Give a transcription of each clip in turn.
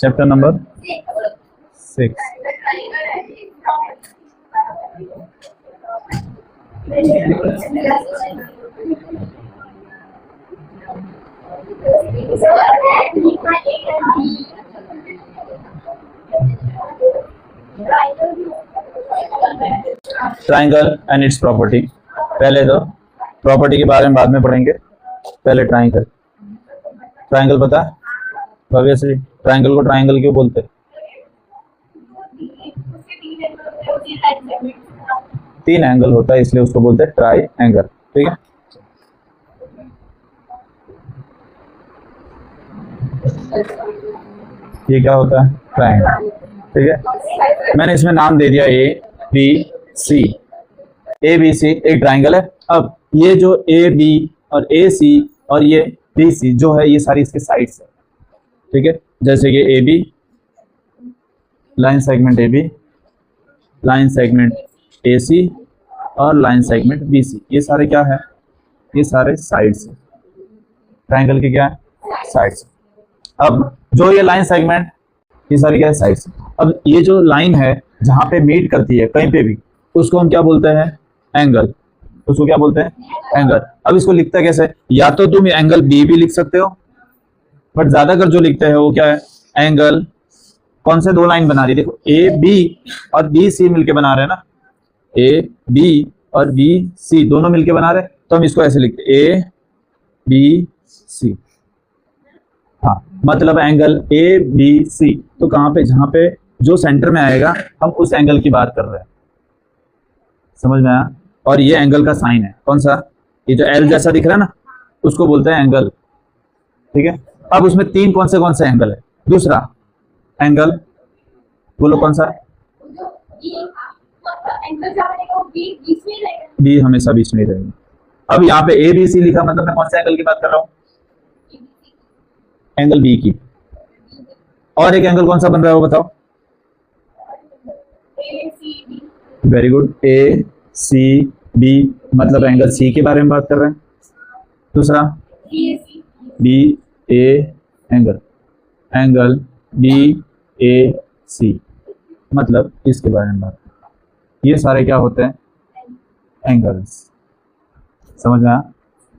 Chapter number 6। Triangle and it's property. पहले तो property के बारे में बाद में पढ़ेंगे, पहले ट्राइंगल। ट्राइंगल पता है भव्य से? ट्राइंगल को ट्राइंगल क्यों बोलते हैं? 3 एंगल होता है इसलिए उसको बोलते हैं ट्राइंगल। ठीक है, ये क्या होता है? ट्राइंगल। ठीक है, मैंने इसमें नाम दे दिया ए बी सी। ए बी सी एक ट्राइंगल है। अब ये जो ए बी और ए सी और ये बी सी जो है, ये सारी इसके साइड्स है। ठीक है, जैसे कि A B, line segment A B, line segment A C और लाइन सेगमेंट बी सी, ये सारे क्या है? ये सारे साइड्स है। ट्राइंगल के क्या है? साइड्स। अब जो ये लाइन सेगमेंट, ये सारी क्या है? साइड्स। अब ये जो लाइन है जहां पे मीट करती है कहीं पे भी, उसको हम क्या बोलते हैं? एंगल। उसको क्या बोलते हैं? एंगल। अब इसको लिखते कैसे? या तो तुम एंगल बी भी लिख सकते हो, बट ज्यादातर जो लिखते हैं वो क्या है? एंगल। कौन से 2 लाइन बना रही है? देखो, ए बी और बी सी मिलके बना रहे हैं ना, ए बी और बी सी दोनों मिलके बना रहे हैं, तो हम इसको ऐसे लिखते ए बी सी। हाँ, मतलब एंगल ए बी सी तो कहां पे? जहां पे जो सेंटर में आएगा हम उस एंगल की बात कर रहे हैं। समझ में आया? और ये एंगल का साइन है, कौन सा? ये जो एल जैसा दिख रहा है ना, उसको बोलते हैं एंगल। ठीक है, अब उसमें 3 कौन से एंगल है? दूसरा एंगल बोलो कौन सा? बी हमेशा बीच में रहेगा। अब यहाँ पे ए बी सी लिखा, मतलब मैं कौन से एंगल की बात कर रहा हूँ? एंगल बी की। और एक एंगल कौन सा बन रहा है वो बताओ? Very good, A C B, मतलब एंगल सी के बारे में बात कर रहे हैं। दूसरा B A angle, angle B A C, मतलब इसके बारे में बात कर रहे हैं। ये सारे क्या होते हैं? एंगल्स। समझ में आया?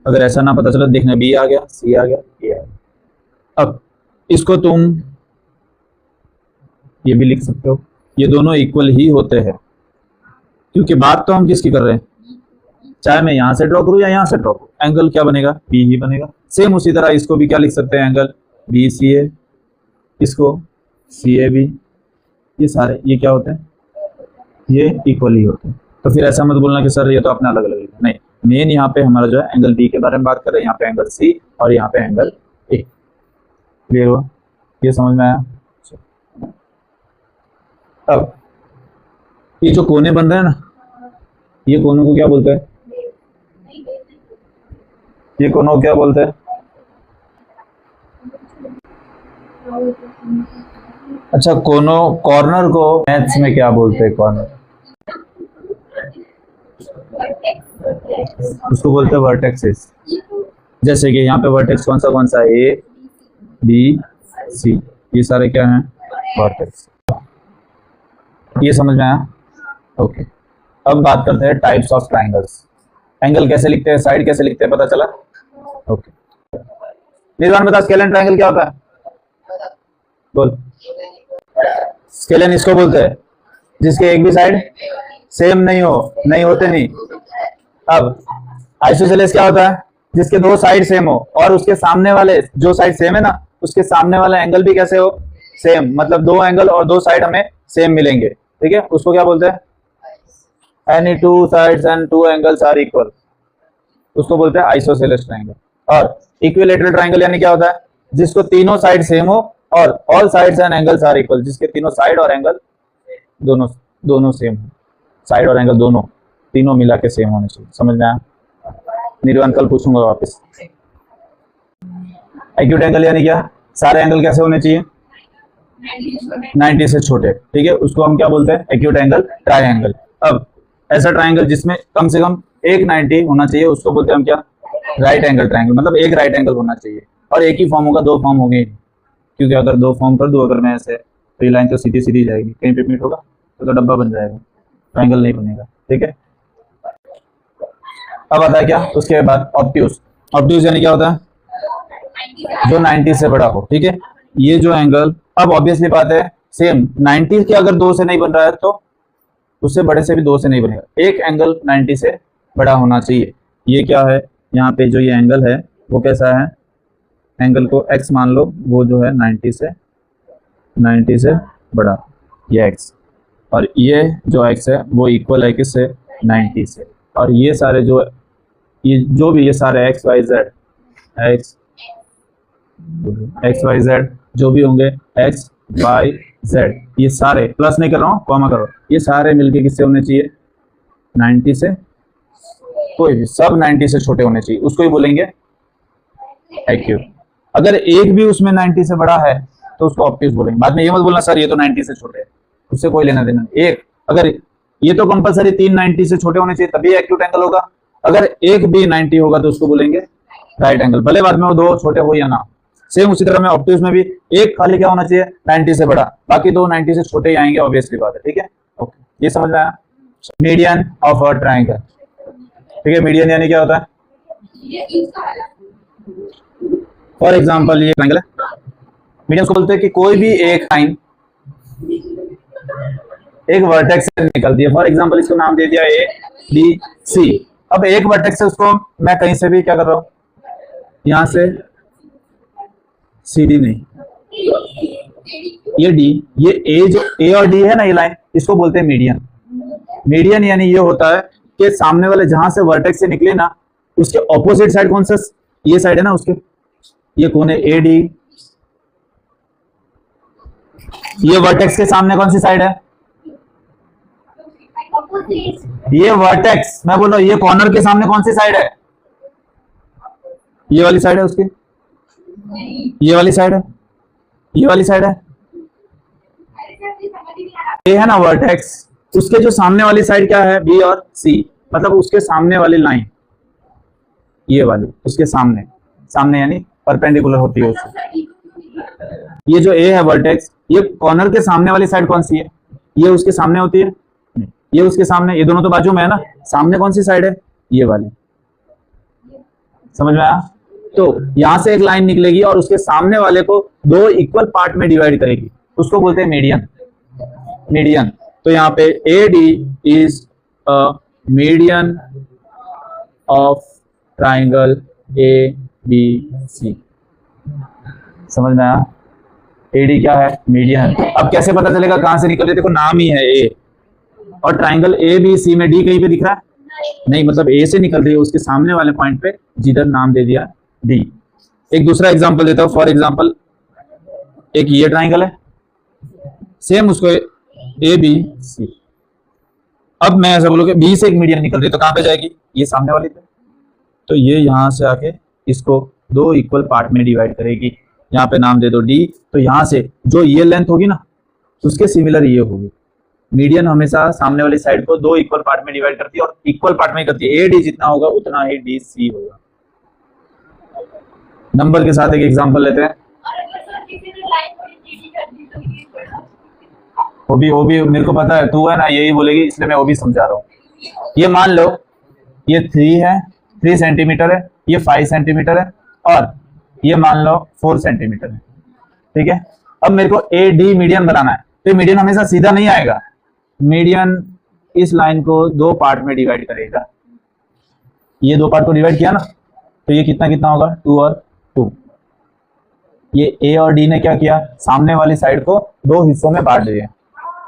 अगर ऐसा ना पता चला, देखना बी आ गया, सी आ गया, ए आ गया। अब इसको तुम ये भी लिख सकते हो, ये दोनों इक्वल ही होते हैं, क्योंकि बात तो हम किसकी कर रहे हैं? चाहे मैं यहां से ड्रॉ करूं या यहां से ड्रॉ करूं, एंगल क्या बनेगा? बी ही बनेगा। सेम उसी तरह इसको भी क्या लिख सकते हैं? एंगल बी सी ए, इसको सी ए बी। ये सारे ये क्या होते हैं? ये इक्वल ही होते हैं। तो फिर ऐसा मत बोलना कि सर ये तो अपना अलग अलग है। नहीं, मेन यहाँ पे हमारा जो है एंगल बी के बारे में बात कर रहे हैं, यहाँ पे एंगल सी और यहाँ पे एंगल ए। क्लियर हुआ? ये समझ में आया? अब ये जो कोने बन रहे हैं ना, ये कोनों को क्या बोलते हैं? ये कोनों को क्या बोलते हैं? अच्छा, कोनों, कॉर्नर को मैथ्स में क्या बोलते हैं? कॉर्नर उसको बोलते हैं वर्टेक्सेस। जैसे कि यहाँ पे वर्टेक्स कौन सा है? ए बी सी, ये सारे क्या हैं? वर्टेक्स। ये समझ में आया? ओके, अब बात करते हैं टाइप्स ऑफ ट्राइंगल्स। एंगल कैसे लिखते हैं, साइड कैसे लिखते हैं, पता चला? ओके, निर्वाण बता, स्केलन ट्राइंगल क्या होता है? बोल। स्केलन इसको बोलते हैं जिसके एक भी साइड सेम नहीं हो, नहीं होते नहीं। अब आइसोसेलेस क्या होता है? जिसके 2 साइड सेम हो और उसके सामने वाले जो साइड सेम है ना, उसके सामने वाला एंगल भी कैसे हो? सेम, मतलब 2 एंगल और 2 साइड हमें सेम मिलेंगे। ठीक है, उसको क्या बोलते हैं? Any 2 sides and 2 angles are equal, उसको बोलते हैं आइसोसेलेस ट्राइंगल। और इक्विलैटरल ट्राइंगल यानी क्या होता है? जिसको तीनों साइड सेम हो और all sides and angles are equal, जिसके तीनों साइड और एंगल दोनों सेम हो। साइड और एंगल दोनों, तीनों मिला के सेम होने चाहिए। समझ में आया? निर्वाण कल पूछूंगा वापस। एक्यूट एंगल यानी क्या? सारे एंगल कैसे होने चाहिए? 90 से छोटे। ठीक है, उसको हम क्या बोलते हैं? Acute angle triangle. अब ऐसा ट्राइंगल जिसमें कम से कम एक 90 होना चाहिए, उसको बोलते हैं हम क्या? Right angle triangle. मतलब एक राइट एंगल होना चाहिए और एक ही फॉर्म होगा, 2 फॉर्म होंगे, क्योंकि अगर दो फॉर्म कर दूँ अगर मैं ऐसे, तो ये लाइन तो सीधी सीधी जाएगी, कहीं पे मीट होगा तो डब्बा बन जाएगा, ट्रायंगल नहीं बनेगा। ठीक है, अब आता है क्या उसके बाद ऑब्ट्यूज। ऑब्ट्यूज यानी क्या होता है, जो 90 से बड़ा हो। ठीक है, ये जो एंगल, अब ऑब्वियसली बात है सेम 90 के अगर 2 से नहीं बन रहा है तो उससे बड़े से भी 2 से नहीं बनेगा, एक एंगल 90 से बड़ा होना चाहिए। ये क्या है, यहाँ पे जो ये एंगल है वो कैसा है, एंगल को x मान लो, वो जो है 90 से बड़ा, ये x, और ये जो x है वो इक्वल है किससे, 90 से। और ये सारे जो भी ये सारे x y z जो भी होंगे x y z, ये सारे प्लस नहीं कर रहा हूँ, कॉमा करो, ये सारे मिलके किससे होने चाहिए, 90 से, कोई भी सब 90 से छोटे होने चाहिए, उसको ही बोलेंगे एक्यूट। अगर एक भी उसमें 90 से बड़ा है तो उसको ऑब्ट्यूज बोलेंगे। बाद में ये मत बोलना सर ये तो 90 से छोटे है, उससे कोई लेना देना। एक अगर ये तो कंपलसरी 3 90 से छोटे होने चाहिए तभी एक्यूट एंगल होगा, अगर एक भी 90 होगा तो उसको बोलेंगे राइट एंगल, भले बाद में वो दो छोटे हो या ना। सेम उसी तरह में ऑब्ट्यूज में भी एक खाली क्या होना चाहिए, 90 से बड़ा, बाकी दो 90 से छोटे ही आएंगे, ऑब्वियसली बात है। ठीक है, ओके, ये समझ में आया। Median of a triangle. ठीक है, मीडियन यानी क्या होता है, फॉर एग्जाम्पल ये ट्रायंगल है, मीडियन को बोलते हैं कि कोई भी एक लाइन एक वर्टेक्स से निकलती है। फॉर एग्जाम्पल इसको नाम दे दिया ए बी सी। अब एक वर्टेक्स से उसको मैं कहीं से भी क्या कर रहा हूं, यहां से सीधी नहीं, ये डी, ये ए जो ए और डी है ना, ये लाइन, इसको बोलते हैं मीडियन। मीडियन यानी ये होता है कि सामने वाले जहां से वर्टेक्स से निकले ना, उसके ऑपोजिट साइड कौन सा, ये साइड है ना उसके, ये कौन है, ए डी, ये वर्टेक्स के सामने कौन सी साइड है, ये वर्टेक्स, मैं बोल रहा हूं ये कॉर्नर के सामने कौन सी साइड है, ये वाली साइड है उसकी, ये वाली साइड है, ये वाली साइड है, ये है ना वर्टेक्स, उसके जो सामने वाली साइड क्या है, बी और सी, मतलब उसके सामने वाली लाइन, ये वाली उसके सामने, सामने यानी परपेंडिकुलर होती है उससे। ये जो ए है वर्टेक्स, ये कॉर्नर के सामने वाली साइड कौन सी है, ये उसके सामने होती है, ये उसके सामने, ये दोनों तो बाजू में है ना, सामने कौन सी साइड है, ये वाली। समझ में आया। तो यहां से एक लाइन निकलेगी और उसके सामने वाले को दो इक्वल पार्ट में डिवाइड करेगी, उसको बोलते हैं मीडियन। मीडियन, तो यहाँ पे A D is a median of triangle A B C. समझ में आया, एडी क्या है, मीडियन। अब कैसे पता चलेगा कहां से निकल रही है, देखो नाम ही है ए, और ट्राइंगल ए बी सी में डी कहीं पे दिख रहा है नहीं, मतलब ए से निकल रही है उसके सामने वाले पॉइंट पे, जिधर नाम दे दिया डी। एक दूसरा एग्जांपल देता हूं, फॉर एग्जांपल एक ये ट्राइंगल है, सेम उसको ए बी सी। अब मैं ऐसा बोलूं कि बी से एक मीडियन निकल रही है तो कहां पे जाएगी, ये सामने वाली पे, तो ये यहां से आके इसको दो इक्वल पार्ट में डिवाइड करेगी, यहाँ पे नाम दे दो डी। तो यहां से जो ये लेंथ होगी ना उसके सिमिलर ये होगी। मीडियन हमेशा सामने वाली साइड को दो इक्वल पार्ट में डिवाइड करती है और इक्वल पार्ट में करती है, ए डी जितना होगा उतना ही डी सी होगा। नंबर के साथ एक एग्जांपल लेते हैं, वो भी मेरे को पता है, तू है ना यही बोलेगी इसलिए मैं वो भी समझा रहा हूँ। ये मान लो ये 3 है, 3 सेंटीमीटर है, ये 5 सेंटीमीटर है, और ये मान लो 4 सेंटीमीटर है। ठीक है, अब मेरे को ए डी मीडियन बनाना है, तो मीडियन हमेशा सीधा नहीं आएगा, मीडियन इस लाइन को दो पार्ट में डिवाइड करेगा। ये दो पार्ट को डिवाइड किया ना, तो ये कितना कितना होगा, 2 और 2। ये ए और डी ने क्या किया, सामने वाली साइड को दो हिस्सों में बांट दिया,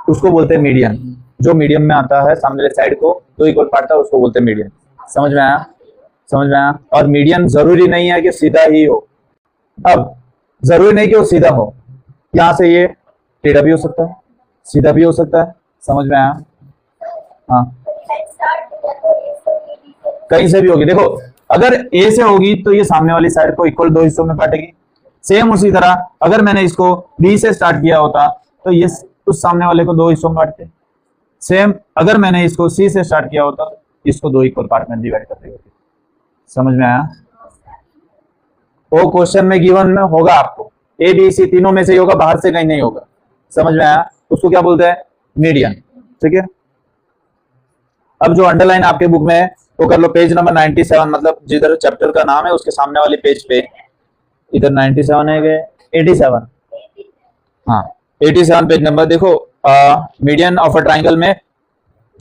उसको बोलते हैं मीडियन। जो मीडियम में आता है सामने वाली साइड को दो इक्वल पार्ट था, उसको बोलते हैं मीडियन। समझ में आया, समझ में आया। और मीडियन जरूरी नहीं है कि सीधा ही हो, अब जरूरी नहीं कि वो सीधा हो, यहां से ये टेढ़ा भी हो सकता है, सीधा भी हो सकता है। समझ में आया, हाँ कहीं से भी होगी। देखो अगर ए से होगी तो ये सामने वाली साइड को इक्वल दो हिस्सों में बांटेगी। सेम उसी तरह अगर मैंने इसको बी से स्टार्ट किया होता तो ये उस सामने वाले को दो हिस्सों में बांटते। सेम अगर मैंने इसको सी से स्टार्ट किया होता तो इसको दो इक्वल पार्ट में डिवाइड करते होते। समझ में आया। वो क्वेश्चन में गिवन में होगा आपको, ए बी सी तीनों में से ही होगा, बाहर से कहीं नहीं होगा। समझ में आया? उसको क्या बोलते हैं? मीडियन। ठीक है, अब जो अंडरलाइन आपके बुक में है वो कर लो पेज नंबर 97, मतलब जिधर चैप्टर का नाम है उसके सामने वाले पेज पे, इधर 97 है गए 87, हाँ 87 पेज नंबर देखो। मीडियन ऑफ अ ट्राइंगल में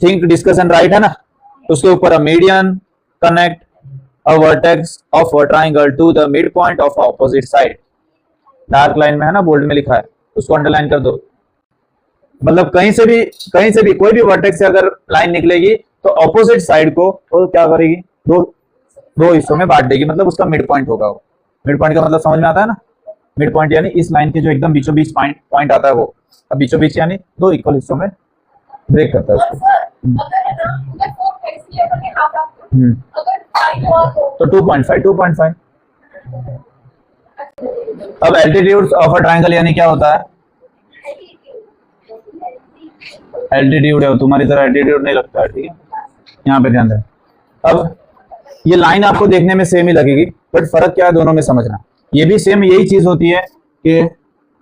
थिंक डिस्कशन राइट है ना, उसके ऊपर median connect a vertex of a triangle to the mid point of opposite side. Dark line में है ना, बोल्ड में लिखा है, उसको अंडरलाइन कर दो। मतलब कहीं से भी कोई भी वर्टेक्स से अगर लाइन निकलेगी तो ऑपोजिट साइड को वो क्या करेगी, दो हिस्सों में बांट देगी, मतलब उसका मिड पॉइंट होगा वो। मिड पॉइंट का मतलब समझ में आता है ना? मिड पॉइंट यानी इस लाइन के जो एकदम बीचों बीच पॉइंट आता है वो, अब बीचों बीच यानी दो इक्वल हिस्सों में ब्रेक करता है उसको। तो 2.5 अब एल्टीट्यूड ऑफ अ ट्राइंगल यानी क्या होता है? एल्टीट्यूड है, तुम्हारी तरह एल्टीट्यूड नहीं लगता है, ठीक है, यहाँ पे ध्यान दें। अब ये लाइन आपको देखने में सेम ही लगेगी, बट फर्क क्या है दोनों में समझना। ये भी सेम यही चीज होती है कि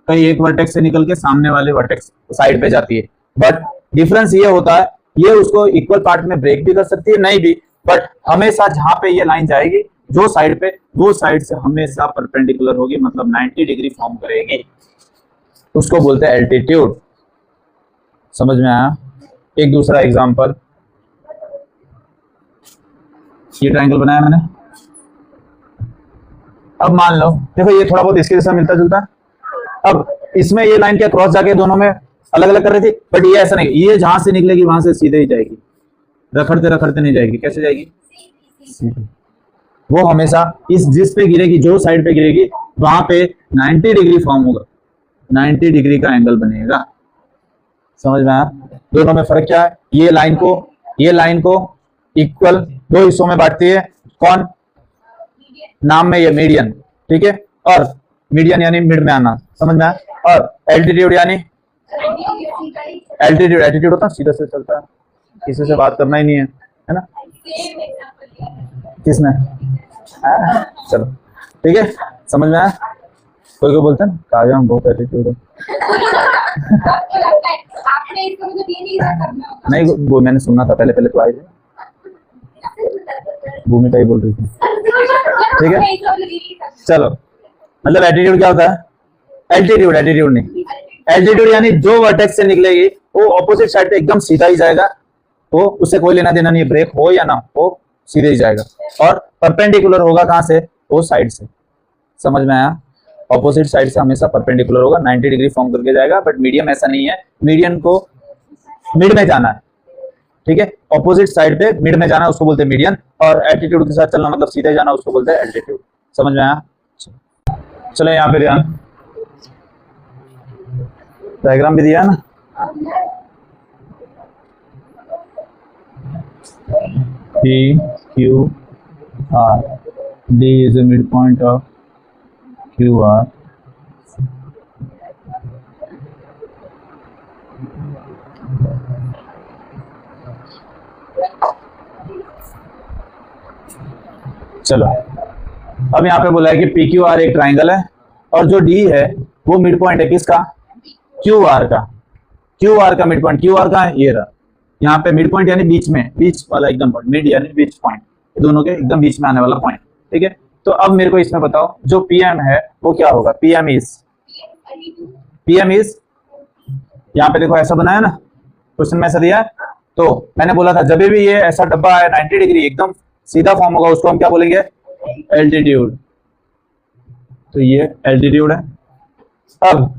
कहीं एक वर्टेक्स से निकल के सामने वाले वर्टेक्स साइड पे जाती है, बट डिफरेंस ये होता है ये उसको इक्वल पार्ट में ब्रेक भी कर सकती है, नहीं भी, बट हमेशा जहां पे ये लाइन जाएगी जो साइड पे, वो साइड से हमेशा परपेंडिकुलर होगी, मतलब 90 डिग्री फॉर्म करेगी, उसको बोलते हैं एल्टीट्यूड। समझ में आया? एक दूसरा एग्जांपल, ये ट्रायंगल बनाया मैंने, अब मान लो देखो ये थोड़ा बहुत इसके जैसा मिलता जुलता है। अब इसमें ये लाइन क्या क्रॉस जाके दोनों में अलग अलग कर रही थी, बट ये ऐसा नहीं, ये जहां से निकलेगी वहां से सीधे ही जाएगी, रखड़ते रखड़ते नहीं जाएगी। कैसे जाएगी? सीधे। वो हमेशा इस जिस पे गिरेगी, जो साइड पे गिरेगी वहां पे 90 डिग्री फॉर्म होगा, 90 डिग्री का एंगल बनेगा। समझ में आया? दोनों में फर्क क्या है? ये लाइन को इक्वल दो हिस्सों में बांटती है, कौन? नाम में ये मीडियन, ठीक है, और मीडियन यानी मिड में आना, समझ में आया? और एल्टीट्यूड यानी एल्टीट्यूड होता है सीधा से चलता है, किसी से बात करना ही नहीं है ना? किसने? चलो ठीक है, समझ में आया? कोई बोलते हैं काव्या हम बहुत एटीट्यूड है। नहीं वो मैंने सुना था पहले तो आई थी, भूमिका ही बोल रही थी, ठीक है। चलो मतलब एटीट्यूड क्या होता है? एल्टीट्यूड नहीं, एल्टीट्यूड यानी जो वर्टेक्स से निकलेगी वो ऑपोजिट साइड पे एकदम सीधा ही जाएगा, वो उससे कोई लेना देना नहीं, ब्रेक हो या ना हो सीधे ही जाएगा, और परपेंडिकुलर होगा कहां से? वो साइड से। समझ में आया? ऑपोजिट साइड से हमेशा परपेंडिकुलर होगा, 90 डिग्री फॉर्म करके जाएगा, बट मीडियम ऐसा नहीं है, मीडियन को मिड में जाना है, ठीक है, ऑपोजिट साइड पे मिड में जाना उसको बोलते हैं मीडियन, और एल्टीट्यूड के साथ चलना मतलब सीधे जाना उसको बोलते हैं एल्टीट्यूड। समझ में आया? चलो यहाँ पे ध्यान, डायग्राम भी दिया है ना, P Q R D is the midpoint of QR. चलो अब यहाँ पे बोला है कि PQR एक ट्राइंगल है और जो D है वो मिड पॉइंट है किसका? QR का। QR का मिड पॉइंट, QR का है ये रहा, यहाँ पे मिड पॉइंट यानी बीच में, बीच वाला एकदम पॉइंट, मिड यानी बीच पॉइंट, दोनों के एकदम बीच में आने वाला पॉइंट, ठीक है। तो अब मेरे को इसमें बताओ जो PM है वो क्या होगा? PM इज यहाँ पे देखो ऐसा बनाया ना, क्वेश्चन में ऐसा दिया है, तो मैंने बोला था जब भी ये ऐसा डब्बा है 90 डिग्री एकदम सीधा फॉर्म होगा उसको हम क्या बोलेंगे? एल्टीट्यूड। तो ये एल्टीट्यूड है। अब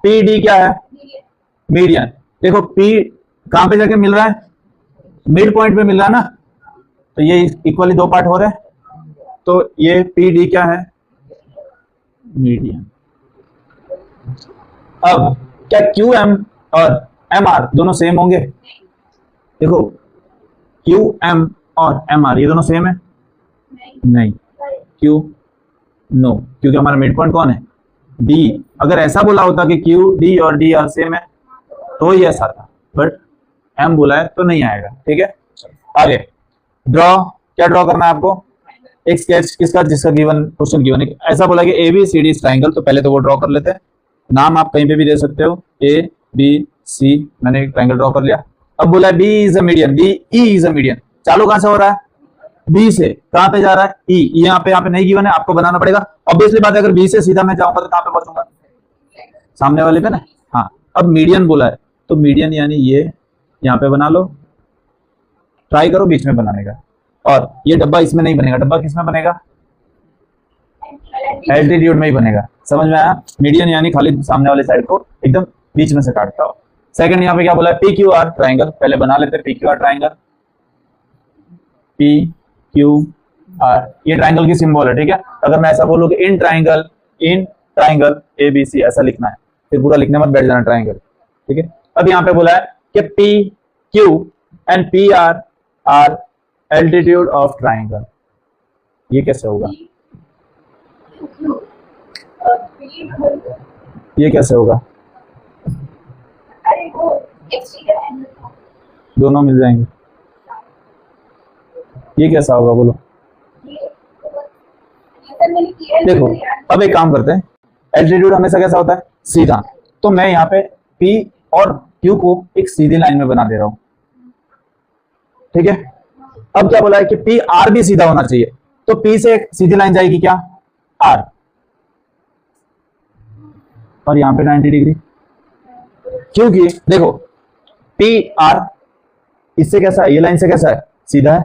PD क्या है? मीडियन। देखो P कहां पे जाके मिल रहा है? मिड पॉइंट पे मिल रहा है ना, तो ये इक्वली दो पार्ट हो रहे हैं, तो ये PD क्या है? मीडियन। अब क्या QM और MR दोनों सेम होंगे? देखो QM और MR ये दोनों सेम है? नहीं, क्यों? नो, क्योंकि हमारा मिड पॉइंट कौन है? D। अगर ऐसा बोला होता कि Q D और D आर सेम है तो ये ऐसा था, बट M बोला है तो नहीं आएगा, ठीक है। आगे ड्रॉ, क्या ड्रॉ करना है आपको? एक स्केच किसका, जिसका गिवन क्वेश्चन गिवन है, ऐसा बोला कि A B C D triangle, तो पहले तो वो ड्रॉ कर लेते हैं। नाम आप कहीं पे भी दे सकते हो, ए बी सी, मैंने एक ट्राइंगल ड्रॉ कर लिया। अब बोला B is a median, B E is a median, चालू कहां से हो रहा है, बी से, कहां पे जा रहा है, ई, यहाँ पे नहीं गिवन है, आपको बनाना पड़ेगा। ऑब्वियसली बात है, अगर बी से सीधा मैं जाऊंगा तो कहां पे पहुंचूंगा, सामने वाले पे ना। हाँ, अब मीडियन बोला है, तो मीडियन यानी ये यहाँ पे बना लो, ट्राई करो बीच में बनाने का। और ये डब्बा इसमें नहीं बनेगा, डब्बा किसमें बनेगा, एल्टीट्यूड में ही बनेगा। समझ में आया, मीडियन यानी खाली सामने वाले साइड को एकदम बीच में से काटता हो। सेकंड यहाँ पे क्या बोला है, पी क्यू आर ट्राइंगल, पहले बना लेते हैं P Q R triangle, P Q R, ये ट्राइंगल की सिंबल है, ठीक है। अगर मैं ऐसा बोलूं कि इन ट्राइंगल ए बी सी, ऐसा लिखना है, फिर पूरा लिखने मत बैठ जाना ट्राइंगल, ठीक है। अब यहाँ पे बोला है कि P Q and P R are altitude of triangle, ये कैसे होगा, ये कैसे होगा, दोनों मिल जाएंगे, ये कैसा होगा बोलो। देखो अब एक काम करते हैं, एल्टीट्यूड हमेशा कैसा होता है, सीधा, तो मैं यहाँ पे P और Q को एक सीधी लाइन में बना दे रहा हूं, ठीक है। अब क्या बोला है कि P R भी सीधा होना चाहिए, तो P से एक सीधी लाइन जाएगी क्या, R, और यहाँ पे 90 डिग्री, क्योंकि देखो P R इससे कैसा है, ये लाइन से कैसा है, सीधा है,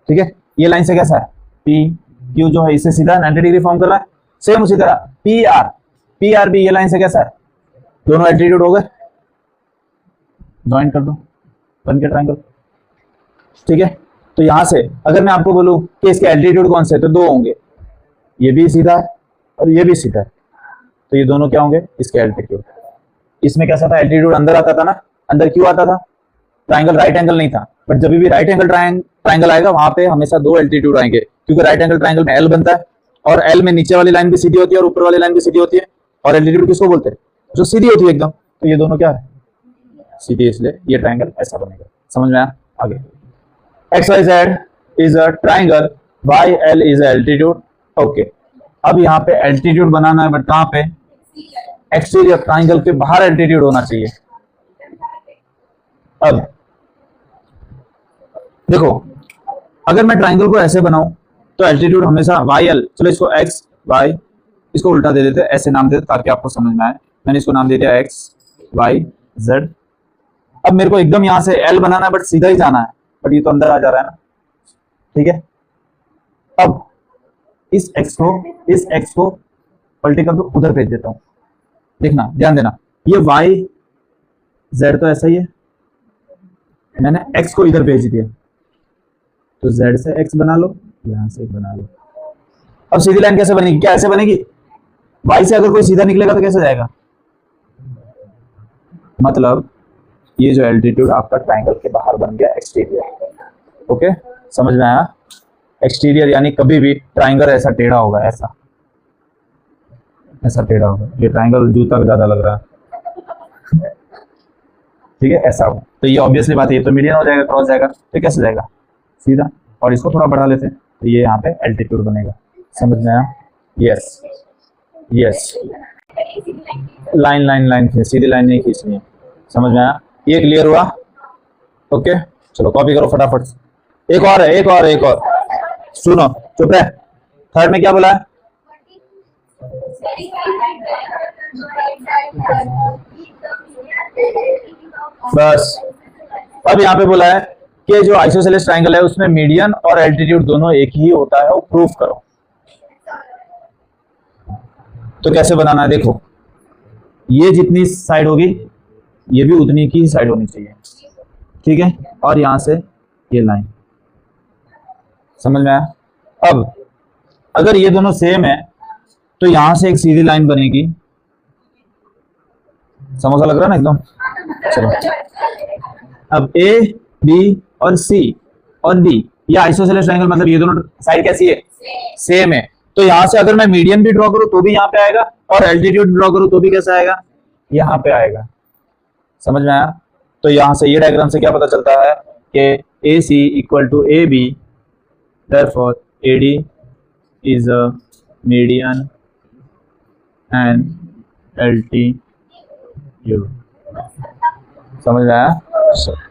ठीक है। ये लाइन से कैसा है, P Q जो है इससे सीधा 90 डिग्री फॉर्म कर रहा है। सेम उसी तरह P R भी ये लाइन से कैसा है, दोनों एल्टीट्यूड हो गए, ज्वाइन कर दो, बन गया ट्राइंगल, ठीक है। तो यहां से अगर मैं आपको बोलूं कि इसके एल्टीट्यूड कौन से, तो दो होंगे, ये भी सीधा है और ये भी सीधा है, तो ये दोनों क्या होंगे, इसके एल्टीट्यूड। इसमें कैसा था, एल्टीट्यूड अंदर आता था ना, अंदर क्यों आता था, ट्राइंगल राइट एंगल नहीं था, बट जब भी राइट एंगल ट्राइंगल आएगा वहां पे हमेशा दो एल्टीट्यूड आएंगे, क्योंकि राइट एंगल ट्राइंगल में एल बनता है, और एल में नीचे वाली लाइन भी सीधी होती है और ऊपर वाली लाइन भी सीधी होती है, और एल्टीट्यूड किसको बोलते हैं, जो सीधी होती है एकदम, तो ये दोनों क्या है, सीधी, इसलिए ये ट्राइंगल ऐसा बनेगा। समझ में आया, आगे XYZ is a triangle, YL is altitude, okay. अब यहाँ पे एल्टीट्यूड बनाना है, बट कहां पे, एक्सटीरियर ट्राइंगल के बाहर एल्टीट्यूड होना चाहिए। अब देखो अगर मैं ट्राइंगल को ऐसे बनाऊं तो एल्टीट्यूड हमेशा YL, चलो इसको X Y, इसको उल्टा दे देते, ऐसे नाम देते ताकि आपको समझ में आए। मैंने इसको नाम दे दिया X Y Z। अब मेरे को एकदम यहां से L बनाना है, बट सीधा ही जाना है, बट ये तो अंदर आ जा रहा है ना, ठीक है। अब इस X को पलटी कर दो, उधर भेज देता हूं, देखना ध्यान देना, ये Y Z तो ऐसा ही है, मैंने X को इधर भेज दिया, तो Z से X बना लो, यहां से एक बना लो। अब सीधी लाइन कैसे बनेगी, क्या ऐसे बनेगी, Y से अगर कोई सीधा निकलेगा तो कैसे जाएगा, मतलब ये जो एल्टीट्यूड आपका ट्राइंगल के बाहर बन गया, एक्सटीरियर, ओके। समझ में आया, एक्सटीरियर यानी कभी भी ट्राइंगल ऐसा टेढ़ा होगा, ऐसा टेढ़ा होगा, ये ट्राइंगल जूता ज्यादा लग रहा है, ठीक है, ऐसा हो, तो ये ऑब्वियसली बात है, ये तो मीडियन हो जाएगा, क्रॉस जाएगा, तो कैसे जाएगा, सीधा। और इसको थोड़ा बढ़ा लेते हैं, तो ये यहाँ पे एल्टीट्यूड बनेगा। समझ में आया, यस यस, लाइन सीधी लाइन नहीं खींचनी है। समझ में आया, ये क्लियर हुआ, ओके। चलो कॉपी करो फटाफट, एक और सुनो, चुप रहे। थर्ड में क्या बोला है, बस अब यहाँ पे बोला है कि जो आइसोसेलेस ट्राइंगल है उसमें मीडियन और एल्टीट्यूड दोनों एक ही होता है, वो प्रूफ करो। तो कैसे बनाना है, देखो ये जितनी साइड होगी ये भी उतनी की साइड होनी चाहिए, ठीक है, और यहां से ये लाइन, समझ में आया। अब अगर ये दोनों सेम है तो यहां से एक सीधी लाइन बनेगी, समोसा लग रहा है ना एकदम। चलो अब A B और C और D, ये आइसोसेलेस ट्रायंगल, मतलब ये दोनों साइड कैसी है, सेम है। तो यहां से अगर मैं मीडियन भी ड्रॉ करूं तो भी यहाँ पे आएगा, और एल्टीट्यूड ड्रॉ करूं तो भी कैसा आएगा, यहाँ पे आएगा। समझ में आया। तो यहां से ये डायग्राम से क्या पता चलता है कि AC equal to AB, therefore AD is a median and LTU। समझ आया?